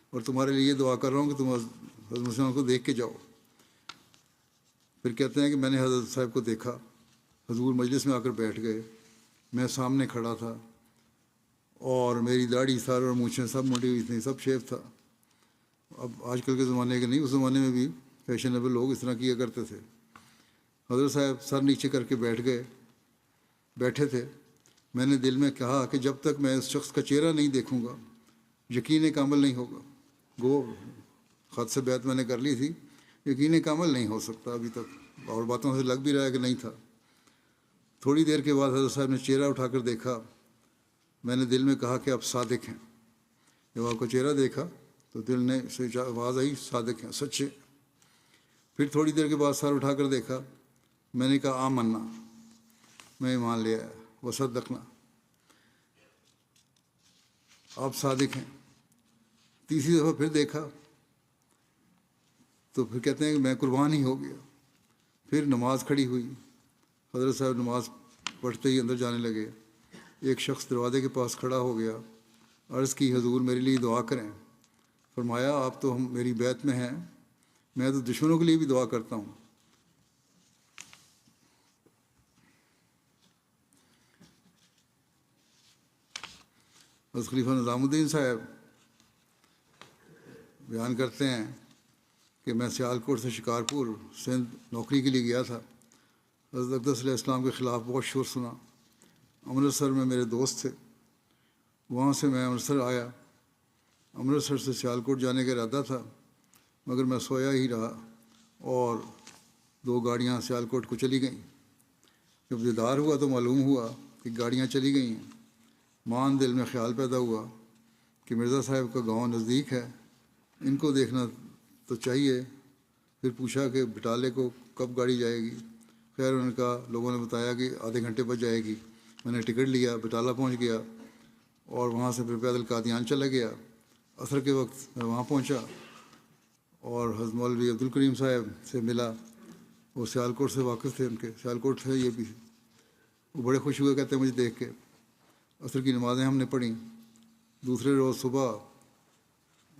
اور تمہارے لیے یہ دعا کر رہا ہوں کہ تم حضرت مسلم کو دیکھ کے جاؤ. پھر کہتے ہیں کہ میں نے حضرت صاحب کو دیکھا. حضور مجلس میں آ کر بیٹھ گئے. میں سامنے کھڑا تھا اور میری داڑھی سر اور مونچھیں سب منڈی ہوئی تھیں، سب شیو تھا. اب آج کل کے زمانے کے نہیں، اس زمانے میں بھی فیشنیبل لوگ اس طرح کیا کرتے تھے. حضرت صاحب سر نیچے کر کے بیٹھے تھے. میں نے دل میں کہا کہ جب تک میں اس شخص کا چہرہ نہیں دیکھوں گا یقین کامل نہیں ہوگا. گو خط سے بیعت میں نے کر لی تھی، یقین کامل نہیں ہو سکتا ابھی تک، اور باتوں سے لگ بھی رہا ہے کہ نہیں تھا. تھوڑی دیر کے بعد حضرت صاحب نے چہرہ اٹھا کر دیکھا. میں نے دل میں کہا کہ آپ صادق ہیں. جب آپ کو چہرہ دیکھا تو دل نے سے آواز آئی صادق ہیں، سچے. پھر تھوڑی دیر کے بعد سر اٹھا کر دیکھا. میں نے کہا آمنا، میں ایمان لے آیا. وصدقنا، آپ صادق ہیں. تیسری دفعہ پھر دیکھا تو پھر کہتے ہیں کہ میں قربان ہی ہو گیا. پھر نماز کھڑی ہوئی. حضرت صاحب نماز پڑھتے ہی اندر جانے لگے. ایک شخص دروازے کے پاس کھڑا ہو گیا. عرض کی حضور میرے لیے دعا کریں. فرمایا آپ تو میری بیعت میں ہیں، میں تو دشمنوں کے لیے بھی دعا کرتا ہوں. حضرت خلیفہ نظام الدین صاحب بیان کرتے ہیں کہ میں سیالکوٹ سے شکارپور سندھ نوکری کے لیے گیا تھا. حضرت اقدس علیہ السلام کے خلاف بہت شور سنا. امرتسر میں میرے دوست تھے. وہاں سے میں امرتسر آیا. امرتسر سے سیالکوٹ جانے کا ارادہ تھا مگر میں سویا ہی رہا اور 2 گاڑیاں سیالکوٹ کو چلی گئیں. جب دیدار ہوا تو معلوم ہوا کہ گاڑیاں چلی گئی ہیں. مان دل میں خیال پیدا ہوا کہ مرزا صاحب کا گاؤں نزدیک ہے، ان کو دیکھنا تو چاہیے. پھر پوچھا کہ بٹالے کو کب گاڑی جائے گی. خیر ان کا لوگوں نے بتایا کہ آدھے گھنٹے بعد جائے گی. میں نے ٹکٹ لیا، بٹالہ پہنچ گیا اور وہاں سے پھر پیدل قادیان چلا گیا. عصر کے وقت میں وہاں پہنچا اور حضرت مولوی عبدالکریم صاحب سے ملا. وہ سیالکوٹ سے واقف تھے، ان کے سیالکوٹ تھے یہ بھی. وہ بڑے خوش ہوئے، کہتے ہیں مجھے دیکھ کے. عصر کی نمازیں ہم نے پڑھیں. دوسرے روز صبح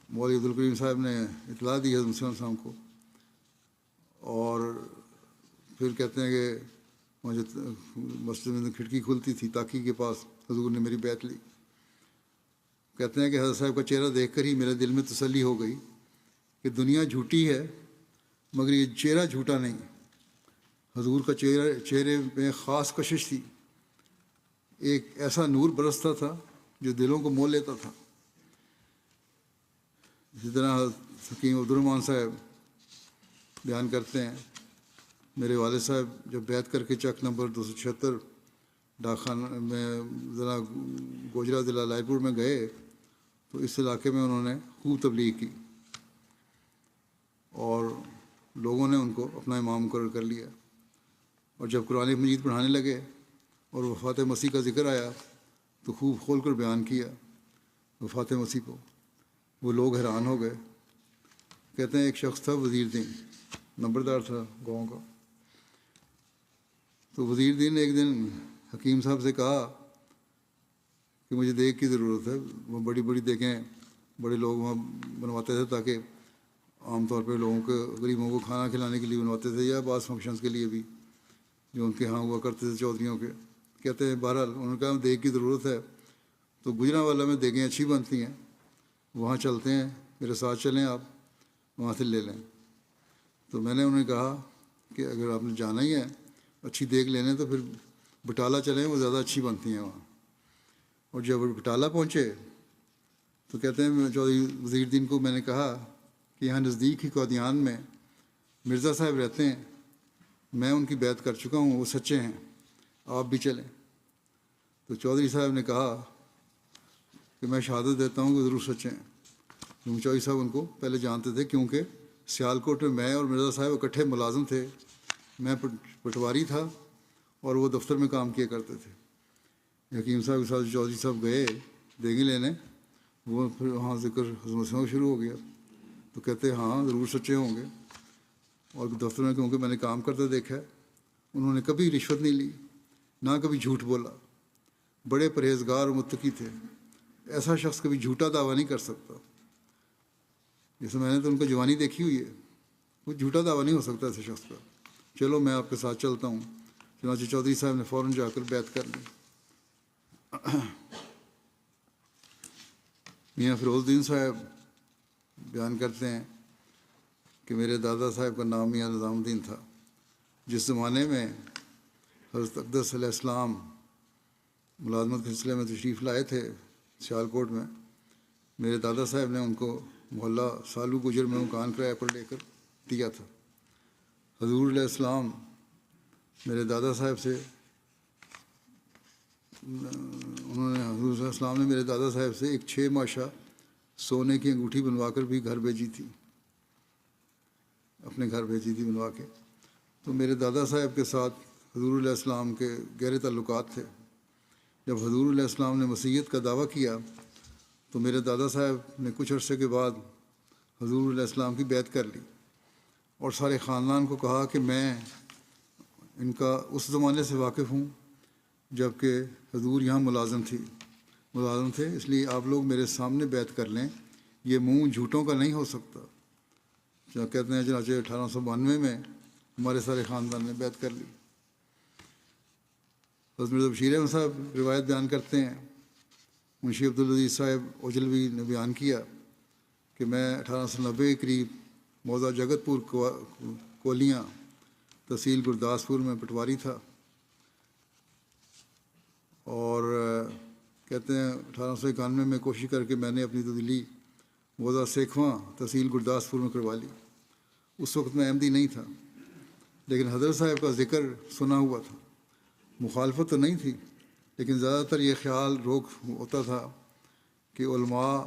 مولوی عبدالکریم صاحب نے اطلاع دی حضرت مسلم صاحب کو، اور پھر کہتے ہیں کہ مجھے مسجد میں کھڑکی کھلتی تھی تاکی کے پاس حضور نے میری بیعت لی. کہتے ہیں کہ حضرت صاحب کا چہرہ دیکھ کر ہی میرے دل میں تسلی ہو گئی کہ دنیا جھوٹی ہے مگر یہ چہرہ جھوٹا نہیں. حضور کا چہرے میں خاص کشش تھی. ایک ایسا نور برستا تھا جو دلوں کو مول لیتا تھا. اسی طرح حکیم عبدالرحمٰن صاحب بیان کرتے ہیں میرے والد صاحب جب بیعت کر کے چک نمبر 276 ڈاک خانہ میں ضلع گوجرا ضلع لائے پور میں گئے تو اس علاقے میں انہوں نے خوب تبلیغ کی اور لوگوں نے ان کو اپنا امام مقرر کر لیا. اور جب قرآن مجید پڑھانے لگے اور وفات مسیح کا ذکر آیا تو خوب کھول کر بیان کیا وفات مسیح کو. وہ لوگ حیران ہو گئے. کہتے ہیں ایک شخص تھا وزیر دین، نمبردار تھا گاؤں کا. تو وزیر دین نے ایک دن حکیم صاحب سے کہا کہ مجھے دیگ کی ضرورت ہے. وہ بڑی بڑی دیگیں بڑے لوگ وہاں بنواتے تھے تاکہ عام طور پہ لوگوں کے غریبوں کو کھانا کھلانے کے لیے بنواتے تھے یا بعض فنکشنز کے لیے بھی جو ان کے ہاں ہوا کرتے تھے چودھریوں کے. کہتے ہیں بہرحال انہوں نے کہا دیگ کی ضرورت ہے تو گجرانوالہ میں دیگیں اچھی بنتی ہیں، وہاں چلتے ہیں، میرے ساتھ چلیں، آپ وہاں سے لے لیں. تو میں نے انہیں کہا کہ اگر آپ نے جانا ہی ہے اچھی دیگ لینے تو پھر بٹالہ چلیں، وہ زیادہ اچھی بنتی ہیں وہاں. اور جب بٹالہ پہنچے تو کہتے ہیں چودھری وزیر دین کو میں نے کہا کہ یہاں نزدیک ہی قادیان میں مرزا صاحب رہتے ہیں، میں ان کی بیعت کر چکا ہوں، وہ سچے ہیں، آپ بھی چلیں. تو چودھری صاحب نے کہا کہ میں شہادت دیتا ہوں کہ ضرور سچے ہیں. کیونکہ چودھری صاحب ان کو پہلے جانتے تھے کیونکہ سیالکوٹ میں میں اور مرزا صاحب اکٹھے ملازم تھے. میں پٹواری تھا اور وہ دفتر میں کام کیا کرتے تھے. حکیم صاحب کے ساتھ چودھری صاحب گئے دیگیں لینے، وہ پھر وہاں ذکر حضرت شروع ہو گیا. تو کہتے ہاں ضرور سچے ہوں گے. اور دفتر میں کیونکہ میں نے کام کرتے دیکھا ہے، انہوں نے کبھی رشوت نہیں لی، نہ کبھی جھوٹ بولا، بڑے پرہیزگار اور متقی تھے. ایسا شخص کبھی جھوٹا دعویٰ نہیں کر سکتا. جیسے میں نے تو ان کو جوانی دیکھی ہوئی ہے، وہ جھوٹا دعویٰ نہیں ہو سکتا ایسے شخص کا. چلو میں آپ کے ساتھ چلتا ہوں. چنانچہ چودھری صاحب نے فوراً جا کر بیعت کر لی. میاں فیروز الدین صاحب بیان کرتے ہیں کہ میرے دادا صاحب کا نام میاں نظام الدین تھا. جس زمانے میں حضرت اقدس علیہ السلام ملازمت کے سلسلے میں تشریف لائے تھے سیالکوٹ میں، میرے دادا صاحب نے ان کو محلہ سالو گجر میں مکان کرایہ پر لے کر دیا تھا. حضور علیہ السلام میرے دادا صاحب سے حضور علیہ السلام نے میرے دادا صاحب سے ایک 6 ماشا سونے کی انگوٹھی بنوا کر بھی گھر بھیجی تھی، اپنے گھر بھیجی تھی بنوا کے. تو میرے دادا صاحب کے ساتھ حضور علیہ السلام کے گہرے تعلقات تھے. جب حضور علیہ السلام نے مسیحیت کا دعویٰ کیا تو میرے دادا صاحب نے کچھ عرصے کے بعد حضور علیہ السلام کی بیعت کر لی اور سارے خاندان کو کہا کہ میں ان کا اس زمانے سے واقف ہوں جب کہ حضور یہاں ملازم تھے، اس لیے آپ لوگ میرے سامنے بیعت کر لیں، یہ منہ جھوٹوں کا نہیں ہو سکتا. کہتے ہیں چنانچہ 1892 میں ہمارے سارے خاندان نے بیعت کر لی. حضرت مرزا بشیر احمد صاحب روایت بیان کرتے ہیں، منشی عبدالعزیز صاحب اوجلوی نے بیان کیا کہ میں 1890 کے قریب موضع جگت پور کولیاں تحصیل گرداسپور میں پٹواری تھا. اور کہتے ہیں 1891 میں کوشش کر کے میں نے اپنی تبدیلی موضع سیکھواں تحصیل گرداسپور میں کروا لی. اس وقت میں احمدی نہیں تھا لیکن حضرت صاحب کا ذکر سنا ہوا تھا. مخالفت تو نہیں تھی لیکن زیادہ تر یہ خیال روک ہوتا تھا کہ علماء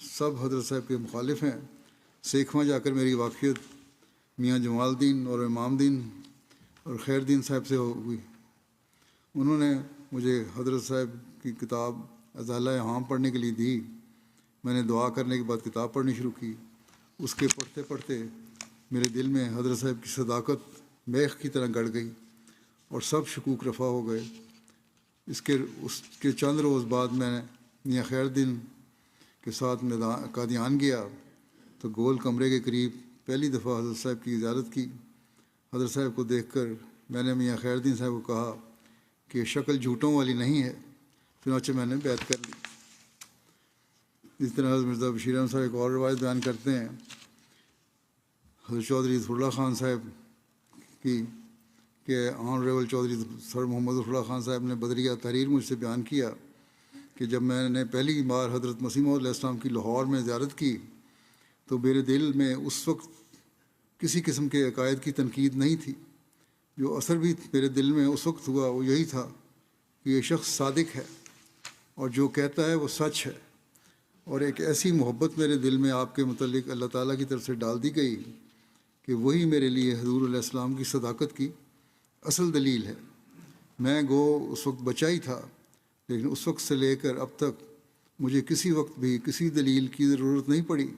سب حضرت صاحب کے مخالف ہیں. سیکھواں جا کر میری واقفیت میاں جمال الدین اور امام دین اور خیر الدین صاحب سے ہوئی. انہوں نے مجھے حضرت صاحب کی کتاب ازالہ عام پڑھنے کے لیے دی. میں نے دعا کرنے کے بعد کتاب پڑھنی شروع کی. اس کے پڑھتے پڑھتے میرے دل میں حضرت صاحب کی صداقت میخ کی طرح گڑ گئی اور سب شکوک رفع ہو گئے. اس کے چند روز بعد میں نے میاں خیر الدین کے ساتھ قادیان گیا تو گول کمرے کے قریب پہلی دفعہ حضرت صاحب کی زیارت کی. حضرت صاحب کو دیکھ کر میں نے میاں خیر الدین صاحب کو کہا کہ شکل جھوٹوں والی نہیں ہے. چنانچہ میں نے بیعت کر لی. اس طرح حضرت مرزا بشیر احمد صاحب ایک اور روایت بیان کرتے ہیں حضرت چودھری ظفر اللہ خان صاحب کی کہ آنریبل چودھری سر محمد ظفر اللہ خان صاحب نے بدریہ تحریر مجھ سے بیان کیا کہ جب میں نے پہلی بار حضرت مسیح موعود علیہ السلام کی لاہور میں زیارت کی تو میرے دل میں اس وقت کسی قسم کے عقائد کی تنقید نہیں تھی. جو اثر بھی میرے دل میں اس وقت ہوا وہ یہی تھا کہ یہ شخص صادق ہے اور جو کہتا ہے وہ سچ ہے. اور ایک ایسی محبت میرے دل میں آپ کے متعلق اللہ تعالیٰ کی طرف سے ڈال دی گئی کہ وہی میرے لیے حضور علیہ السلام کی صداقت کی اصل دلیل ہے. میں گو اس وقت بچہ ہی تھا، لیکن اس وقت سے لے کر اب تک مجھے کسی وقت بھی کسی دلیل کی ضرورت نہیں پڑی.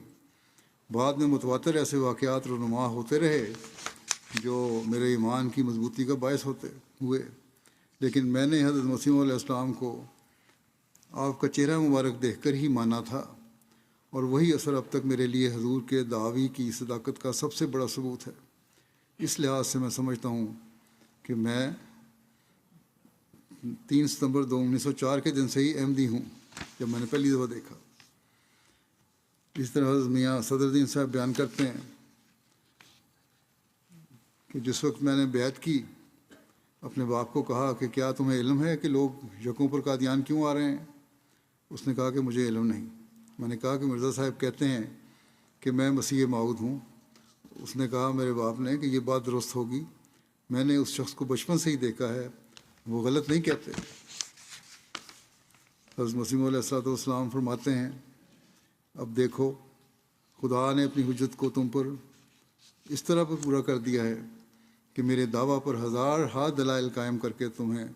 بعد میں متواتر ایسے واقعات رونما ہوتے رہے جو میرے ایمان کی مضبوطی کا باعث ہوئے، لیکن میں نے حضرت مسیح علیہ السلام کو آپ کا چہرہ مبارک دیکھ کر ہی مانا تھا، اور وہی اثر اب تک میرے لیے حضور کے دعوی کی صداقت کا سب سے بڑا ثبوت ہے. اس لحاظ سے میں سمجھتا ہوں کہ میں 3 ستمبر 1904 کے دن سے ہی احمدی ہوں، جب میں نے پہلی دفعہ دیکھا. اس طرح حضرت میاں صدر الدین صاحب بیان کرتے ہیں کہ جس وقت میں نے بیعت کی اپنے باپ کو کہا کہ کیا تمہیں علم ہے کہ لوگ یکوں پر قادیان کیوں آ رہے ہیں؟ اس نے کہا کہ مجھے علم نہیں. میں نے کہا کہ مرزا صاحب کہتے ہیں کہ میں مسیح موعود ہوں. اس نے کہا میرے باپ نے کہ یہ بات درست ہوگی، میں نے اس شخص کو بچپن سے ہی دیکھا ہے، وہ غلط نہیں کہتے. حضرت مسیح علیہ السلام فرماتے ہیں اب دیکھو خدا نے اپنی حجت کو تم پر اس طرح پر پورا کر دیا ہے کہ میرے دعویٰ پر ہزار ہاتھ دلائل قائم کر کے تمہیں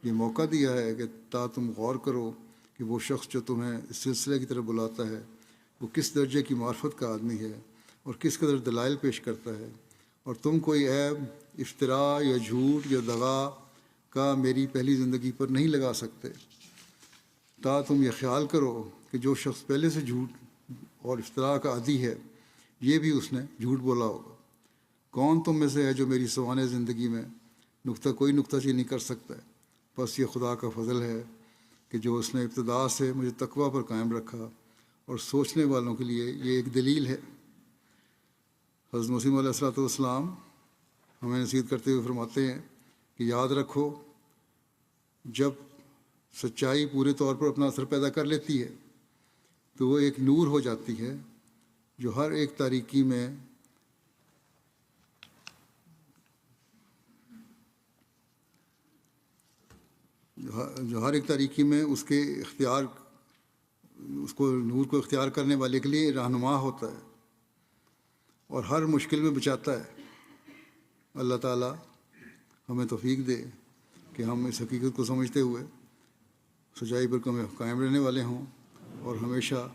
یہ موقع دیا ہے کہ تم غور کرو کہ وہ شخص جو تمہیں اس سلسلے کی طرف بلاتا ہے وہ کس درجے کی معرفت کا آدمی ہے اور کس قدر دلائل پیش کرتا ہے، اور تم کوئی عیب، افتراء یا جھوٹ یا دغا کا میری پہلی زندگی پر نہیں لگا سکتے. تم یہ خیال کرو کہ جو شخص پہلے سے جھوٹ اور افتراء کا عادی ہے یہ بھی اس نے جھوٹ بولا ہوگا. کون تم میں سے ہے جو میری سوانح زندگی میں کوئی نکتہ چینی کر سکتا ہے؟ بس یہ خدا کا فضل ہے کہ جو اس نے ابتدا سے مجھے تقویٰ پر قائم رکھا، اور سوچنے والوں کے لیے یہ ایک دلیل ہے. حضرت مسیح علیہ السلام ہمیں نصیحت کرتے ہوئے فرماتے ہیں کہ یاد رکھو جب سچائی پورے طور پر اپنا اثر پیدا کر لیتی ہے تو وہ ایک نور ہو جاتی ہے جو ہر ایک تاریکی میں اس کے اختیار، اس کو نور کو اختیار کرنے والے کے لیے رہنما ہوتا ہے اور ہر مشکل میں بچاتا ہے. اللہ تعالیٰ ہمیں توفیق دے کہ ہم اس حقیقت کو سمجھتے ہوئے سچائی پر قائم رہنے والے ہوں اور ہمیشہ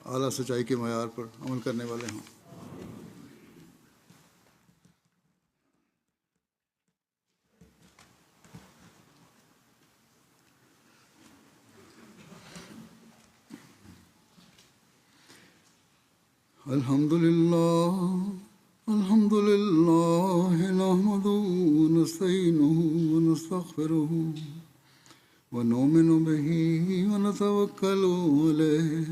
اعلیٰ سچائی کے معیار پر عمل کرنے والے ہوں. الحمد لله نحمده ونستعينه ونستغفره ونؤمن به ونتوكل عليه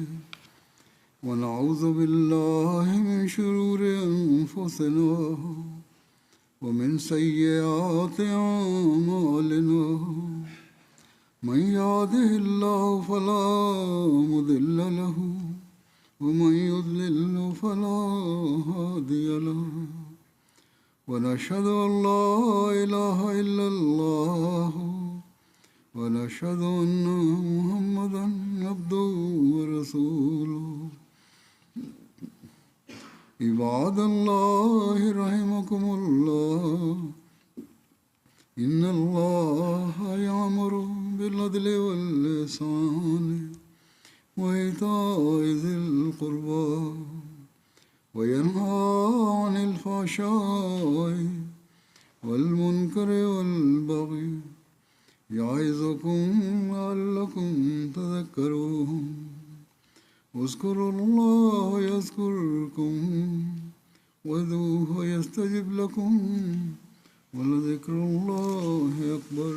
ونعوذ بالله من شرور أنفسنا ومن سيئات أعمالنا. من يهده الله فلا مضل له ومن يضلل فلا هادي له. ونشهد أن لا إله إلا الله ونشهد أن محمدا عبده ورسوله. عباد الله رحمكم الله، إن الله يأمر بالعدل والإحسان وإيتاء ذي القربى وينهى عن الفحشاء والمنكر والبغي يعظكم لعلكم تذكرون. اذكروا الله يذكركم وادعوه يستجب لكم ولذكر الله أكبر.